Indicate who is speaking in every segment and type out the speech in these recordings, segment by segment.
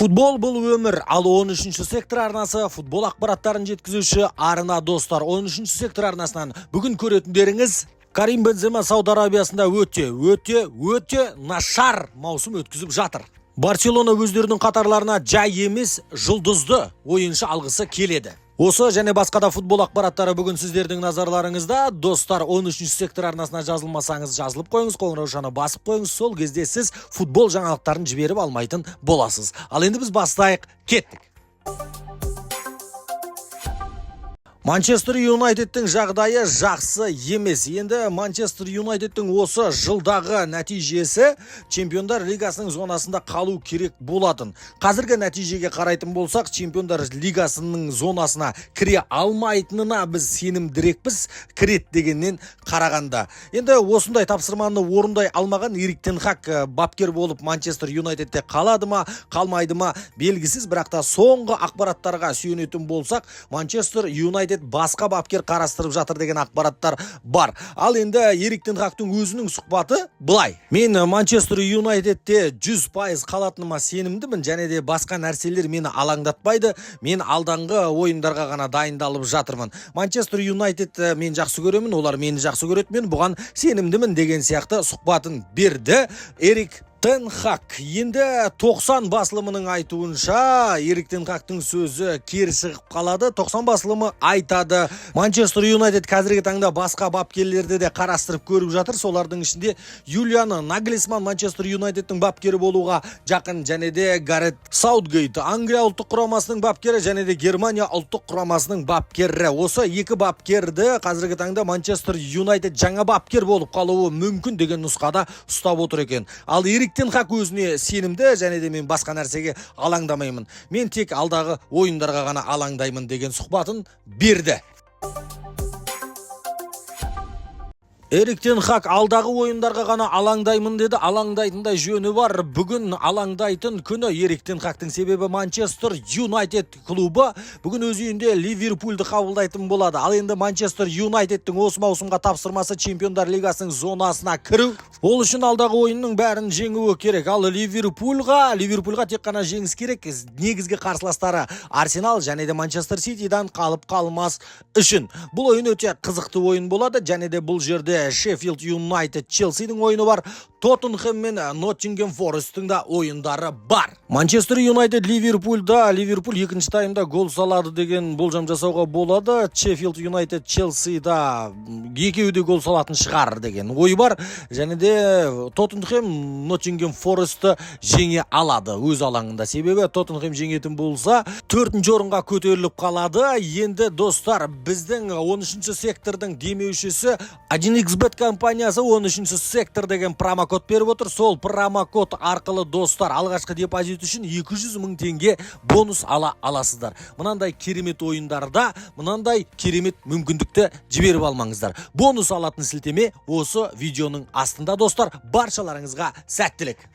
Speaker 1: Футбол бұл өмір, ал 13-ші сектор арнасы футбол ақпараттарын жеткізуші арна достар. 13-ші сектор арнасынан бүгін көретіндеріңіз Карим Бензема Сауд Арабиясында өте нашар маусым өткізіп жатыр. Барселона өздерінің қатарларына жай емес, жұлдызды ойыншы алғысы келеді. Осы және басқа да футбол ақпараттары бүгін сіздердің назарларыңызда. Достар, 13-ші сектор арнасына жазылмасаңыз жазылып қойыңыз, қоңыраушаны басып қойыңыз. Сол кезде сіз футбол жаңалықтарын жіберіп алмайтын боласыз. Ал енді біз бастайық, кеттік. Манчестер Юнайтедтің жағдайы жақсы емес. Енді Манчестер Юнайтедтің осы жылдағы нәтижесі Чемпиондар Лигасының зонасында қалу керек болатын. Қазіргі нәтижеге қарайтын болсақ, Чемпиондар Лигасының зонасына кіре алмайтынына біз сенімдірекпіз, кірет дегеннен қарағанда. Енді осындай тапсырманы орындай алмаған Эрик тен Хаг бапкер болып Манчестер Юнайтедте қалады ма, қалмайды ма белгісіз, бірақ та соңғы ақпараттарға сүйенетін болсақ, Манчестер Юнайтед басқа бапкер қарастырып жатыр деген ақпараттар бар. Ал енді Эрик тен Хагтың өзінің сұхбаты былай: мен Манчестер Юнайтедте 100% қалатыныма сенімдімін, және де басқа нәрселер мені алаңдатпайды. Мен алданғы ойындарға ғана дайындалып жатырмын. Манчестер Юнайтед мен жақсы көремін, олар мені жақсы көреді, мен бұған сенімдімін деген сияқты сұхбатын берді Эрик тен Хаг. Енді 90 басылымының айтуынша Эрик тен Хагтың сөзі кері шығып қалады. 90 басылымы айтады: Манчестер Юнайтед қазіргі таңда басқа бапкерлерді де қарастырып көріп жатыр. Солардың ішінде Юлиан Нагельсман Манчестер Юнайтедтің бапкері болуға жақын, және де Гарет Саутгейт Англия ұлттық құрамасының бапкері, және де Германия ұлттық құрамасының бапкері. Осы екі бапкерді қазіргі таңда Манчестер Юнайтед жаңа бапкер болып қалуы мүмкін деген нұсқада ұстап отыр екен. Ал Эрик тен Хаг өзіне сенімді, және де мен басқа нәрсеге алаңдамаймын. Мен тек алдағы ойындарға ғана алаңдаймын деген сұхбатын берді. Эрик тен Хаг алдағы ойындарға ғана алаңдаймын деді. Алаңдайтындай жөні бар. Бүгін алаңдайтын күні Эрик тен Хагтың, себебі Манчестер Юнайтед клубы бүгін өз үйінде Ливерпульді қабылдайтын болады. Ал енді Манчестер Юнайтедтің осы маусымға тапсырмасы Чемпиондар Лигасының зонасына кіру. Ол үшін алдағы ойынның бәрін жеңуі керек. Ал Ливерпульға тек қана жеңіс керек. Негізгі қарсыластары Арсенал және де Манчестер Ситидан қалып қалмас үшін. Бұл ойын өте қызықты ойын болады, және де бұл жерде Шеффилд Юнайтед Челсидің ойыны бар, Тоттенхэм мен Ноттингем Форесттің да ойындары бар. Манчестер Юнайтед Ливерпульда, Ливерпуль екінші таймда гол салады деген болжам жасауға болады. Шеффилд Юнайтед Челсида екеуі де гол салатын шығар деген ой бар, және де Тоттенхэм Ноттингем Форестті жеңе алады өз алаңында. Себебі Тоттенхэм жеңетін болса 4-ші орынға көтеріліп қалады. Енді достар, біздің 13-ші сектордың демеушісі 1xBet компаниясы 13-ші сектор деген промокод беріп отыр. Сол промокод арқылы достар алғашқы депозит үшін 200 000 теңге бонус ала аласыздар. Мынандай керемет ойындарда мынандай керемет мүмкіндікті жіберіп алмаңыздар. Бонус алатын сілтеме осы видеоның астында достар. Баршаларыңызға сәттілік.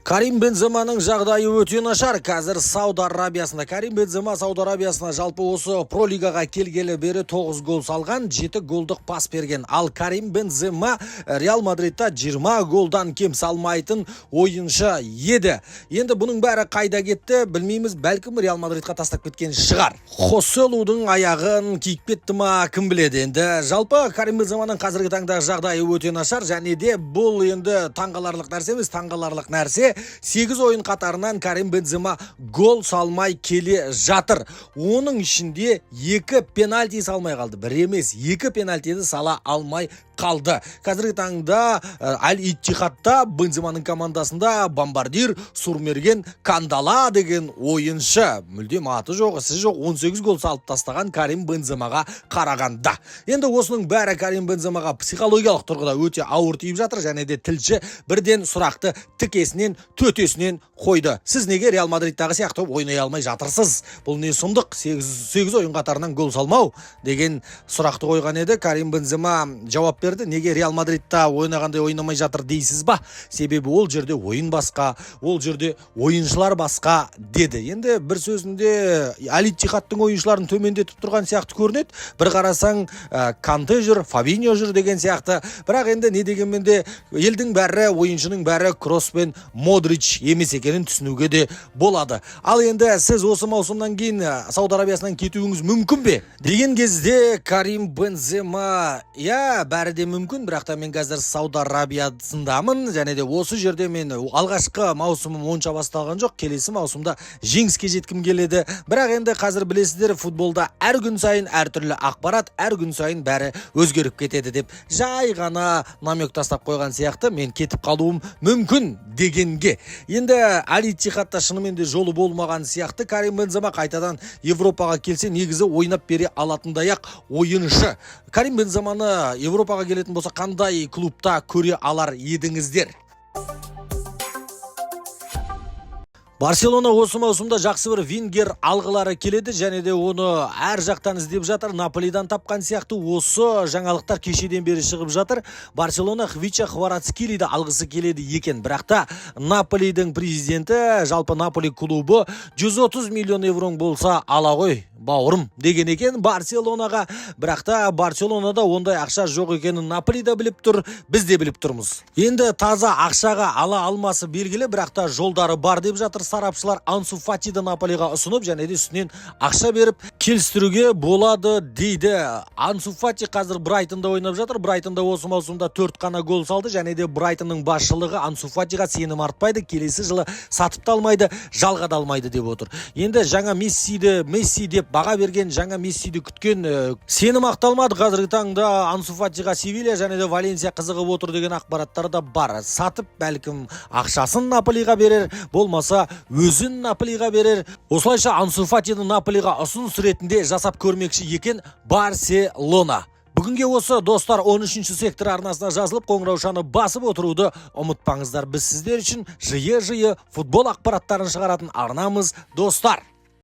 Speaker 1: Карим Бенземаның жағдайы өте нашар. Қазір Сауд Арабиясында. Карим Бензема Сауд Арабиясына жалпы осы Про лигаға келгелі бері 9 гол салған, 7 голдық пас берген. Ал Карим Бензема Реал Мадридта 20 голдан кем салмайтын ойыншы еді. Енді бұның бәрі қайда кетті білмейміз, бәлкім Реал Мадридқа тастап кеткен шығар. Хоселудың аяғын киіп кетті ма, кім біледі. Енді жалпы Карим Бенземаның қазіргі таңда жағдайы өте нашар, және де бұл енді таңғаларлық нәрсе емес, таңғаларлық нәрсе. 8 ойын қатарынан Карим Бензема гол салмай келе жатыр. Оның ішінде 2 пенальти салмай қалды. Бір емес, 2 пенальтиді сала алмай қалды. Қазіргі таңда Аль-Иттихадта Бенземаның командасында бомбардир Сурмерген Кандала деген ойыншы. Мүлдем аты жоқ, ісі жоқ, 18 гол салып тастаған Карим Бенземаға қарағанда. Енді осының бәрі Карим Бенземаға психологиялық тұрғыда өте ауыр тиіп жатыр, және де тілші бірден сұрақты тікесінен төтесінен қойды: сіз неге Реал Мадридтағы сияқты ойнай алмай жатырсыз? Бұл не сұмдық? 8 ойын қатарынан гол салмау деген сұрақты қойған еді. Карим Бензема жауап берді. Неге Реал Мадридта ойнағандай ойнамай жатыр дейсіз ба? Себебі ол жерде ойын басқа, ол жерде ойыншылар басқа деді. Енді бір сөзінде Аль-Иттихадтың ойыншыларын төмендетіп тұрған сияқты көрінеді. Bir қарасаң Канте жүр, Фабиньо жүр деген сияқты. Бірақ енді не дегенмен де елдің бәрі, ойыншының бәрі Кросс пен Модрич емес екенін түсінуге де болады. Ал енді сіз осы маусымнан кейін Сауд Арабиясынан кетуіңіз мүмкін бе? Деген кезде Карим Бензема, бәрі де мүмкін, бірақ та мен қазір Сауд Арабиясындамын, және де осы жерде мен алғашқы маусымым онша басталған жоқ, келесі маусымда жеңіске жеткім келеді. Бірақ енді қазір білесіздер, футболда әр күн сайын әртүрлі ақпарат, әр күн сайын бәрі өзгеріп кетеді деп жай ғана намек тастап қойған сияқты мен кетіп қалуым мүмкін дегенге. Енді Аль-Иттихадта шынымен де жолы болмаған сияқты. Карим Бензема қайтадан Европаға келсе негізі ойнап бере алатындай-ақ ойыншы. Карим Бенземаны Европаға келетін болса қандай клубта көре алар едіңіздер? Барселона осы маусымда жақсы бір вингер алғылары келеді, және де оны әр жақтан іздеп жатыр. Наполидан тапқан сияқты осы жаңалықтар кешеден бері шығып жатыр. Барселона Хвича Кварацхелиді алғысы келеді екен. Бірақ та Наполидің президенті, жалпы Наполи клубы 130 миллион евроң болса ала ғой бауырым деген екен Барселонаға. Бірақ та Барселонада ондай ақша жоқ екенін Наполи да біліп тұр, біз де біліп тұрмыз. Енді таза ақшаға ала алмасы белгілі, бірақ та жолдары бар деп жатыр сарапшылар. Ансу Фатиді Наполиға ұсынып, және де үстінен ақша беріп келістіруге болады дейді. Ансу Фати қазір Брайтонда ойнап жатыр. Брайтонда осы маусымда 4 қана гол салды, және де Брайтонның басшылығы Ансу Фатиға сенім артпайды, келесі жылы сатып та алмайды, жалға да алмайды деп отыр. Енді жаңа Месси деп баға берген, жаңа Мессиді күткен сенім ақталмады. Қазіргі таңда Ансу Фатиға Севилья және де Валенсия қызығып отыр деген ақпараттар да бар. Сатып бәлкім ақшасын Наполиға берер, болмаса өзін Наполиға берер. Осылайша Ансу Фатиді Наполиға ұсыныс ретінде жасап көрмекші екен Барселона. Бүгінге осы достар 13-ші сектор арнасына жазылып қоңыраушаны басып отыруды ұмытпаңыздар. Біз сіздер үшін жиі футбол ақпараттарын шығаратын арнамыз достар.